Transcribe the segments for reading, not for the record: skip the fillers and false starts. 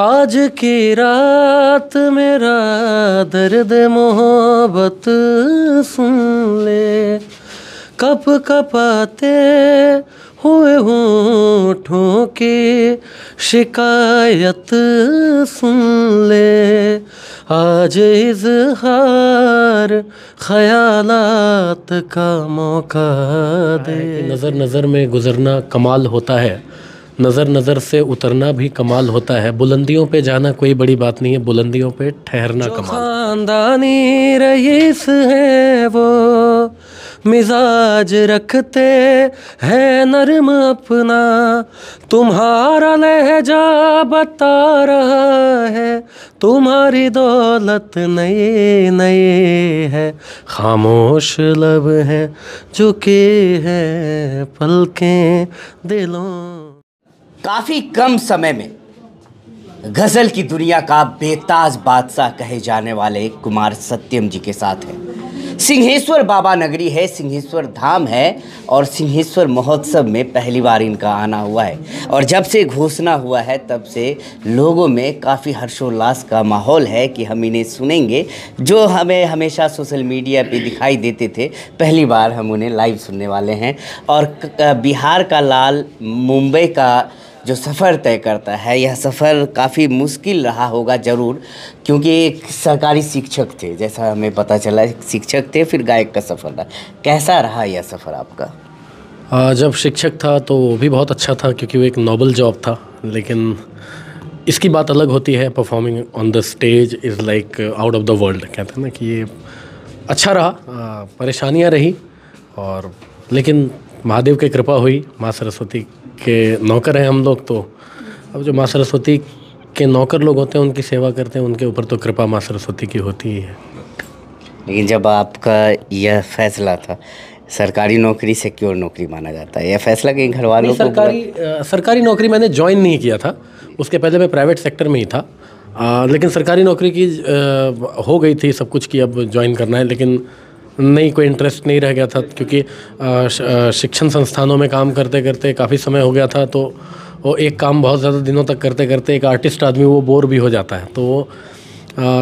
आज की रात मेरा दर्द मोहब्बत सुन ले, कप कपाते हुए होठों की शिकायत सुन ले। आज इज़हार ख़यालात का मौका दे। नज़र नज़र में गुज़रना कमाल होता है, नज़र नज़र से उतरना भी कमाल होता है। बुलंदियों पे जाना कोई बड़ी बात नहीं है, बुलंदियों पे ठहरना कमाल। खानदानी रईस है वो, मिजाज रखते हैं नरम अपना, तुम्हारा लहजा बता रहा है, तुम्हारी दौलत नई नई है। खामोश लब हैं झुके हैं पलकें दिलों। काफ़ी कम समय में गज़ल की दुनिया का बेताज बादशाह कहे जाने वाले कुमार सत्यम जी के साथ है। सिंहेश्वर बाबा नगरी है, सिंहेश्वर धाम है और सिंहेश्वर महोत्सव में पहली बार इनका आना हुआ है। और जब से घोषणा हुआ है तब से लोगों में काफ़ी हर्षोल्लास का माहौल है कि हम इन्हें सुनेंगे। जो हमें हमेशा सोशल मीडिया पे दिखाई देते थे, पहली बार हम उन्हें लाइव सुनने वाले हैं। और बिहार का लाल मुंबई का जो सफ़र तय करता है, यह सफ़र काफ़ी मुश्किल रहा होगा ज़रूर, क्योंकि एक सरकारी शिक्षक थे, जैसा हमें पता चला शिक्षक थे, फिर गायक का सफ़र रहा। कैसा रहा यह सफ़र आपका? जब शिक्षक था तो वो भी बहुत अच्छा था, क्योंकि वो एक नोबल जॉब था, लेकिन इसकी बात अलग होती है। Performing on the stage is like out of the world, कहते हैं ना कि ये अच्छा रहा। परेशानियाँ रही और लेकिन महादेव की कृपा हुई। माँ सरस्वती के नौकर हैं हम लोग, तो अब जो माँ सरस्वती के नौकर लोग होते हैं उनकी सेवा करते हैं, उनके ऊपर तो कृपा माँ सरस्वती की होती ही है। लेकिन जब आपका यह फैसला था, सरकारी नौकरी सिक्योर नौकरी माना जाता है, यह फैसला कहीं घर वालों को? सरकारी नौकरी मैंने ज्वाइन नहीं किया था, उसके पहले मैं प्राइवेट सेक्टर में ही था। लेकिन सरकारी नौकरी की हो गई थी सब कुछ कि अब ज्वाइन करना है, लेकिन नहीं, कोई इंटरेस्ट नहीं रह गया था, क्योंकि शिक्षण संस्थानों में काम करते करते काफ़ी समय हो गया था। तो वो एक काम बहुत ज़्यादा दिनों तक करते करते एक आर्टिस्ट आदमी वो बोर भी हो जाता है, तो वो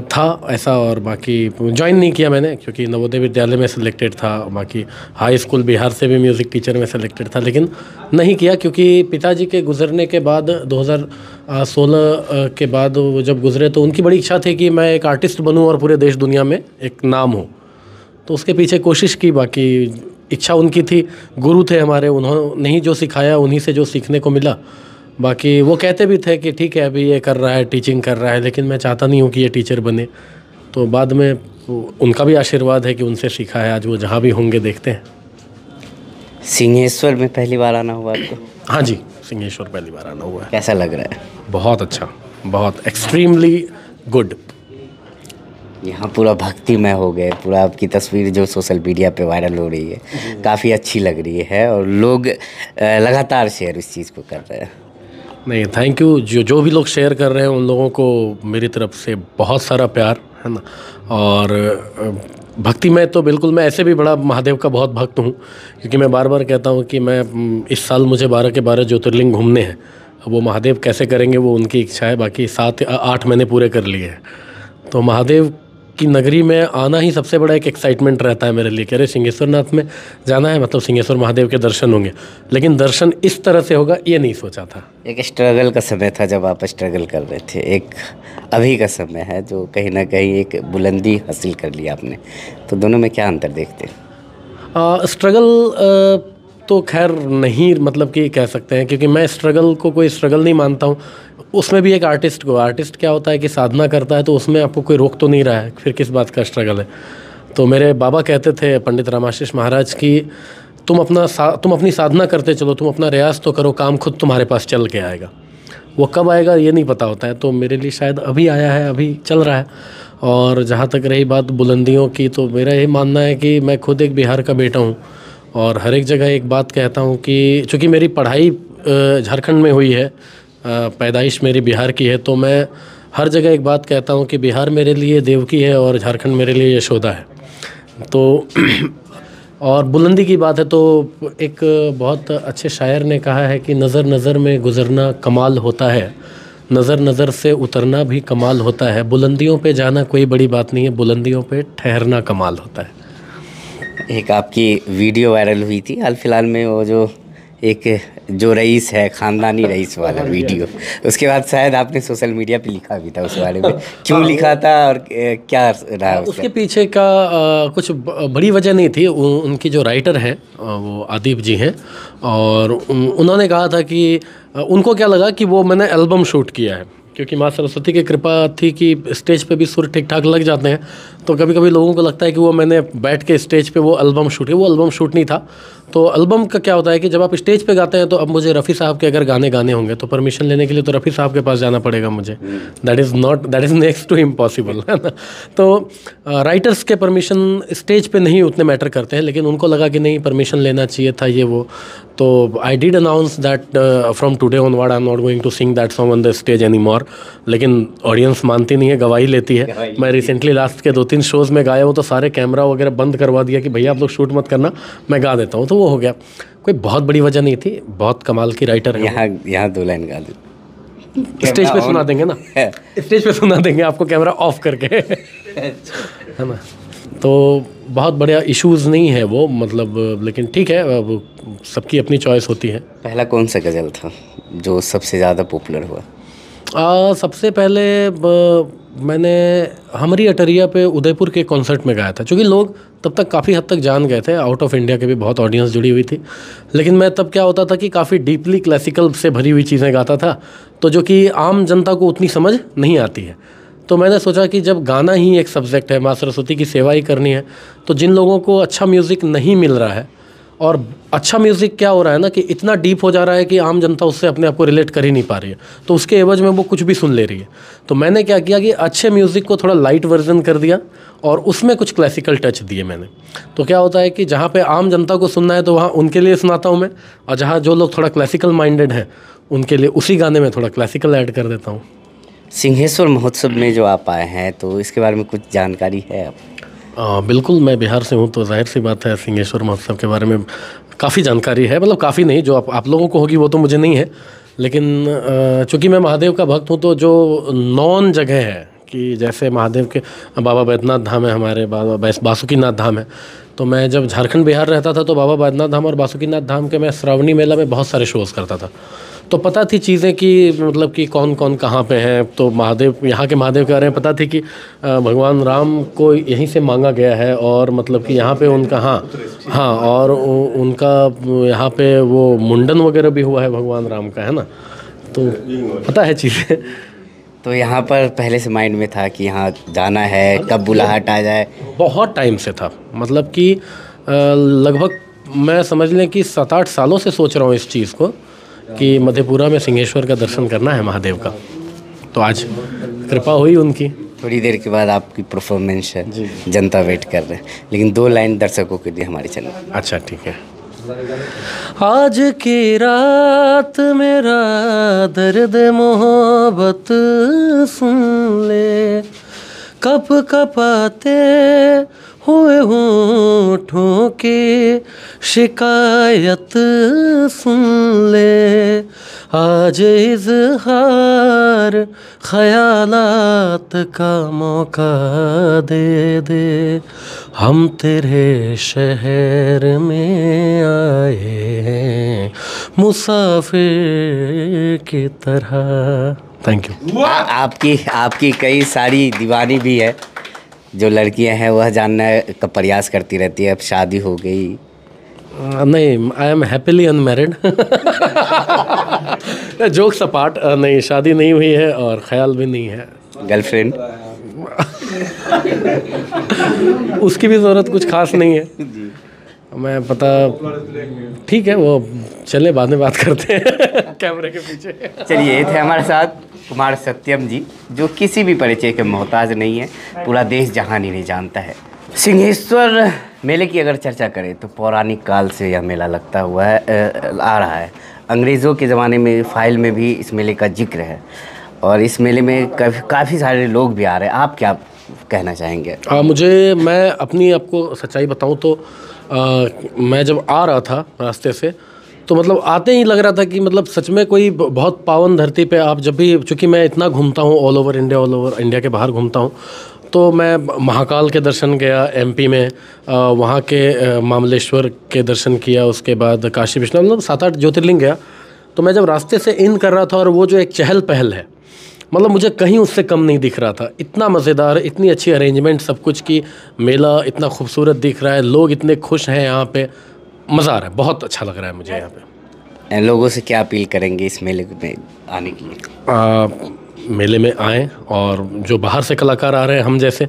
था ऐसा। और बाकी ज्वाइन नहीं किया मैंने, क्योंकि नवोदय विद्यालय में सिलेक्टेड था, बाकी हाई स्कूल बिहार से भी म्यूज़िक टीचर में सिलेक्टेड था, लेकिन नहीं किया, क्योंकि पिताजी के गुज़रने के बाद 2016 के बाद वो जब गुज़रे तो उनकी बड़ी इच्छा थी कि मैं एक आर्टिस्ट बनूँ और पूरे देश दुनिया में एक नाम हो, तो उसके पीछे कोशिश की। बाकी इच्छा उनकी थी, गुरु थे हमारे, उन्होंने ही जो सिखाया उन्हीं से जो सीखने को मिला। बाकी वो कहते भी थे कि ठीक है अभी ये कर रहा है, टीचिंग कर रहा है, लेकिन मैं चाहता नहीं हूँ कि ये टीचर बने। तो बाद में उनका भी आशीर्वाद है कि उनसे सीखा है, आज वो जहाँ भी होंगे देखते हैं। सिंहेश्वर में पहली बार आना हुआ आपको? हाँ जी, सिंहेश्वर पहली बार आना हुआ है। कैसा लग रहा है? बहुत अच्छा, बहुत एक्सट्रीमली गुड। यहाँ पूरा भक्तिमय हो गए, पूरा आपकी तस्वीर जो सोशल मीडिया पे वायरल हो रही है काफ़ी अच्छी लग रही है और लोग लगातार शेयर इस चीज़ को कर रहे हैं। नहीं, थैंक यू। जो भी लोग शेयर कर रहे हैं उन लोगों को मेरी तरफ से बहुत सारा प्यार है ना। और भक्ति में तो बिल्कुल, मैं ऐसे भी बड़ा महादेव का बहुत भक्त हूँ, क्योंकि मैं बार बार कहता हूँ कि मैं इस साल मुझे 12 के 12 ज्योतिर्लिंग घूमने हैं। अब वो महादेव कैसे करेंगे वो उनकी इच्छा है, बाकी 7-8 मैंने पूरे कर लिए हैं। तो महादेव की नगरी में आना ही सबसे बड़ा एक एक्साइटमेंट रहता है मेरे लिए कि अरे सिंहेश्वर नाथ में जाना है, मतलब सिंहेश्वर महादेव के दर्शन होंगे। लेकिन दर्शन इस तरह से होगा ये नहीं सोचा था। एक स्ट्रगल का समय था जब आप स्ट्रगल कर रहे थे, एक अभी का समय है जो कहीं ना कहीं एक बुलंदी हासिल कर लिया आपने, तो दोनों में क्या अंतर देखते हैं? स्ट्रगल तो खैर नहीं, मतलब कि कह सकते हैं, क्योंकि मैं स्ट्रगल को कोई स्ट्रगल नहीं मानता हूँ। उसमें भी एक आर्टिस्ट क्या होता है कि साधना करता है, तो उसमें आपको कोई रोक तो नहीं रहा है, फिर किस बात का स्ट्रगल है। तो मेरे बाबा कहते थे पंडित रामाशीष महाराज की, तुम अपनी साधना करते चलो, तुम अपना रियाज तो करो, काम खुद तुम्हारे पास चल के आएगा। वो कब आएगा ये नहीं पता होता है, तो मेरे लिए शायद अभी आया है, अभी चल रहा है। और जहाँ तक रही बात बुलंदियों की, तो मेरा ये मानना है कि मैं खुद एक बिहार का बेटा हूँ और हर एक जगह एक बात कहता हूँ कि चूँकि मेरी पढ़ाई झारखंड में हुई है, पैदाइश मेरी बिहार की है, तो मैं हर जगह एक बात कहता हूँ कि बिहार मेरे लिए देवकी है और झारखंड मेरे लिए यशोदा है। तो और बुलंदी की बात है तो एक बहुत अच्छे शायर ने कहा है कि नज़र नज़र में गुज़रना कमाल होता है, नज़र नज़र से उतरना भी कमाल होता है, बुलंदियों पे जाना कोई बड़ी बात नहीं है, बुलंदियों पे ठहरना कमाल होता है। एक आपकी वीडियो वायरल हुई थी हाल फिलहाल में, वो जो एक जो रईस है, ख़ानदानी रईस वाला वीडियो, उसके बाद शायद आपने सोशल मीडिया पे लिखा भी था उस बारे में, क्यों लिखा था और क्या रहा उसके पीछे का कुछ बड़ी वजह नहीं थी। उनकी जो राइटर हैं वो आदिप जी हैं, और उन्होंने कहा था कि उनको क्या लगा कि वो मैंने एल्बम शूट किया है, क्योंकि माँ सरस्वती की कृपा थी कि स्टेज पे भी सुर ठीक ठाक लग जाते हैं, तो कभी कभी लोगों को लगता है कि वो मैंने बैठ के स्टेज पे वो एल्बम शूट किया। वो एल्बम शूट नहीं था। तो एल्बम का क्या होता है कि जब आप स्टेज पे गाते हैं, तो अब मुझे रफ़ी साहब के अगर गाने गाने होंगे तो परमिशन लेने के लिए तो रफ़ी साहब के पास जाना पड़ेगा मुझे। That is next to impossible, है ना। तो राइटर्स के परमिशन स्टेज पे नहीं उतने मैटर करते हैं, लेकिन उनको लगा कि नहीं, परमिशन लेना चाहिए था ये वो। तो I did announce that from today onward I am not going to sing that song on the stage any more. लेकिन ऑडियंस मानती नहीं है, गवाही लेती है। मैं रिसेंटली लास्ट के 2-3 शोज़ में गाया हूँ, तो सारे कैमरा वगैरह बंद करवा दिया कि भैया आप लोग शूट मत करना, मैं गा देता हूँ। तो वो हो गया, कोई बहुत बड़ी वजह नहीं थी। बहुत कमाल की राइटर है। यहाँ 2 लाइन गा दो, स्टेज पे सुना देंगे ना, स्टेज पे सुना देंगे आपको कैमरा ऑफ करके, है ना। तो बहुत बढ़िया इश्यूज़ नहीं है वो, मतलब, लेकिन ठीक है, अब सबकी अपनी चॉइस होती है। पहला कौन सा गज़ल था जो सबसे ज़्यादा पॉपुलर हुआ? सबसे पहले मैंने हमारी अटरिया पे उदयपुर के कॉन्सर्ट में गाया था, क्योंकि लोग तब तक काफ़ी हद तक जान गए थे, आउट ऑफ इंडिया के भी बहुत ऑडियंस जुड़ी हुई थी। लेकिन मैं तब क्या होता था कि काफ़ी डीपली क्लासिकल से भरी हुई चीज़ें गाता था, तो जो कि आम जनता को उतनी समझ नहीं आती है। तो मैंने सोचा कि जब गाना ही एक सब्जेक्ट है, माँ सरस्वती की सेवा ही करनी है, तो जिन लोगों को अच्छा म्यूज़िक नहीं मिल रहा है, और अच्छा म्यूज़िक क्या हो रहा है ना कि इतना डीप हो जा रहा है कि आम जनता उससे अपने आप को रिलेट कर ही नहीं पा रही है, तो उसके एवज में वो कुछ भी सुन ले रही है। तो मैंने क्या किया कि अच्छे म्यूज़िक को थोड़ा लाइट वर्जन कर दिया, और उसमें कुछ क्लासिकल टच दिए मैंने। तो क्या होता है कि जहाँ पे आम जनता को सुनना है तो वहाँ उनके लिए सुनाता हूँ मैं, और जहाँ जो लोग थोड़ा क्लासिकल माइंडेड हैं उनके लिए उसी गाने में थोड़ा क्लासिकल ऐड कर देता हूँ। सिंहेश्वर महोत्सव में जो आप आए हैं, तो इसके बारे में कुछ जानकारी है आप? बिल्कुल, मैं बिहार से हूँ, तो जाहिर सी बात है सिंहेश्वर महोत्सव के बारे में काफ़ी जानकारी है। मतलब काफ़ी नहीं, जो आप लोगों को होगी वो तो मुझे नहीं है, लेकिन चूँकि मैं महादेव का भक्त हूँ, तो जो नॉन जगह है कि जैसे महादेव के बाबा बैद्यनाथ धाम है, हमारे बाबा बासुकीनाथ धाम है, तो मैं जब झारखंड बिहार रहता था तो बाबा बैद्यनाथ धाम और बासुकीनाथ धाम के मैं श्रावणी मेला में बहुत सारे शोज़ करता था। तो पता थी चीज़ें कि मतलब कि कौन कौन कहाँ पे हैं। तो महादेव, यहाँ के महादेव के बारे में पता थी कि भगवान राम को यहीं से मांगा गया है, और मतलब कि यहाँ पे उनका हाँ और उनका यहाँ पे वो मुंडन वगैरह भी हुआ है भगवान राम का, है ना। तो पता है चीज़ें। तो यहाँ पर पहले से माइंड में था कि यहाँ जाना है, कब बुलाहट आ जाए? बहुत टाइम से था, मतलब कि लगभग मैं समझ लें कि 7-8 सालों से सोच रहा हूँ इस चीज़ को कि मधेपुरा में सिंहेश्वर का दर्शन करना है महादेव का। तो आज कृपा हुई उनकी। थोड़ी देर के बाद आपकी परफॉर्मेंस है, जनता वेट कर रहे हैं, लेकिन 2 लाइन दर्शकों के लिए हमारे चैनल। अच्छा ठीक है। आज की रात मेरा दर्द मोहब्बत सुन ले, कप कपाते हुए होठों की शिकायत सुन ले, आज इज़हार ख़यालात का मौका दे दे, हम तेरे शहर में आए हैं मुसाफिर की तरह। Thank you. आपकी कई सारी दीवानी भी है, जो लड़कियां हैं वह जानने का प्रयास करती रहती है, अब शादी हो गई? नहीं, I am happily unmarried. Jokes apart, नहीं, शादी नहीं हुई है और ख्याल भी नहीं है। गर्लफ्रेंड? उसकी भी ज़रूरत कुछ खास नहीं है। मैं पता, ठीक है, वो चले बाद में बात करते हैं कैमरे के पीछे। चलिए, ये थे हमारे साथ कुमार सत्यम जी, जो किसी भी परिचय के मोहताज नहीं है, पूरा देश जहान इन्हें जानता है। सिंहेश्वर मेले की अगर चर्चा करें तो पौराणिक काल से यह मेला लगता हुआ है आ रहा है। अंग्रेज़ों के ज़माने में फाइल में भी इस मेले का जिक्र है, और इस मेले में काफ़ी सारे लोग भी आ रहे हैं। आप क्या कहना चाहेंगे? मैं अपनी आपको सच्चाई बताऊं तो मैं जब आ रहा था रास्ते से, तो मतलब आते ही लग रहा था कि मतलब सच में कोई बहुत पावन धरती पे आप जब भी, चूँकि मैं इतना घूमता हूँ ऑल ओवर इंडिया के बाहर घूमता हूँ, तो मैं महाकाल के दर्शन गया एमपी में, वहाँ के मामलेश्वर के दर्शन किया, उसके बाद काशी विश्वनाथ, मतलब 7-8 ज्योतिर्लिंग गया। तो मैं जब रास्ते से इन कर रहा था और वो जो एक चहल पहल है, मतलब मुझे कहीं उससे कम नहीं दिख रहा था। इतना मज़ेदार, इतनी अच्छी अरेंजमेंट सब कुछ की, मेला इतना खूबसूरत दिख रहा है, लोग इतने खुश हैं यहाँ पे, मज़ा आ रहा है, बहुत अच्छा लग रहा है मुझे यहाँ पे। लोगों से क्या अपील करेंगे इस मेले में आने के लिए? मेले में आएँ, और जो बाहर से कलाकार आ रहे हैं हम जैसे,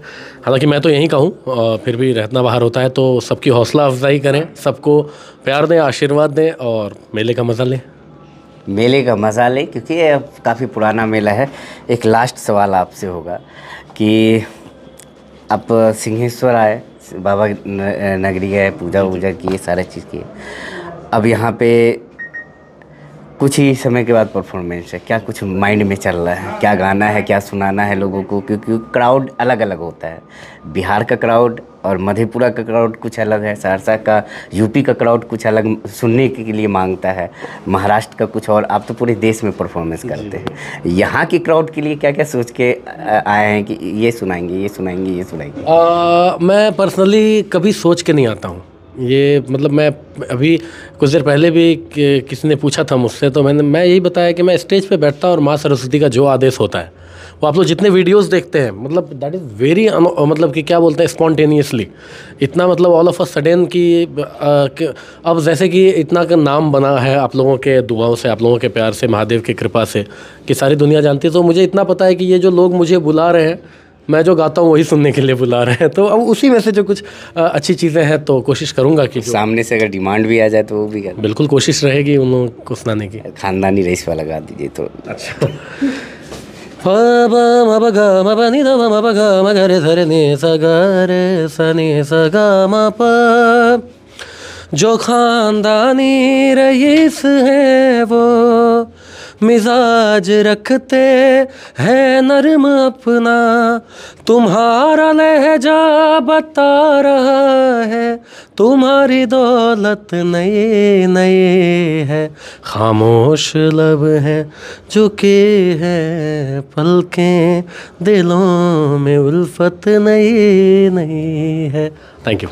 हालांकि मैं तो यहीं का हूँ, फिर भी रहना बाहर होता है, तो सबकी हौसला अफजाई करें, सबको प्यार दें, आशीर्वाद दें और मेले का मज़ा लें। मेले का मज़ा लें, क्योंकि ये काफ़ी पुराना मेला है। एक लास्ट सवाल आपसे होगा कि आप सिंहेश्वर आए, बाबा नगरी गए, पूजा वूजा किए, सारे चीज़ किए, अब यहाँ पे कुछ ही समय के बाद परफॉर्मेंस है, क्या कुछ माइंड में चल रहा है, क्या गाना है, क्या सुनाना है लोगों को? क्योंकि क्राउड अलग अलग होता है, बिहार का क्राउड और मधेपुरा का क्राउड कुछ अलग है, सहरसा का, यूपी का क्राउड कुछ अलग सुनने के लिए मांगता है, महाराष्ट्र का कुछ और। आप तो पूरे देश में परफॉर्मेंस करते हैं, यहाँ की क्राउड के लिए क्या क्या सोच के आए हैं कि ये सुनाएंगे, ये सुनाएंगे, ये सुनाएंगे? मैं पर्सनली कभी सोच के नहीं आता हूँ ये, मतलब मैं अभी कुछ देर पहले भी किसी ने पूछा था मुझसे, तो मैं यही बताया कि मैं स्टेज पे बैठता और माँ सरस्वती का जो आदेश होता है, वो आप लोग जितने वीडियोस देखते हैं, मतलब दैट इज़ वेरी, मतलब कि क्या बोलते हैं, स्पॉन्टेनियसली, इतना मतलब ऑल ऑफ अ सडन कि अब जैसे कि इतना का नाम बना है आप लोगों के दुआओं से, आप लोगों के प्यार से, महादेव की कृपा से, कि सारी दुनिया जानती है। तो मुझे इतना पता है कि ये जो लोग मुझे बुला रहे हैं, मैं जो गाता हूँ वही सुनने के लिए बुला रहे हैं, तो अब उसी में से जो कुछ अच्छी चीज़ें हैं तो कोशिश करूँगा कि सामने से अगर डिमांड भी आ जाए तो वो भी कर, बिल्कुल कोशिश रहेगी उन लोगों को सुनाने की। खानदानी रईस वाला गा दीजिए तो अच्छा। जो खानदानी रईस है वो मिजाज रखते हैं नरम अपना, तुम्हारा लहजा बता रहा है, तुम्हारी दौलत नई नई है, खामोश लब हैं झुके हैं पलकें, दिलों में उल्फत नई नई है। Thank you.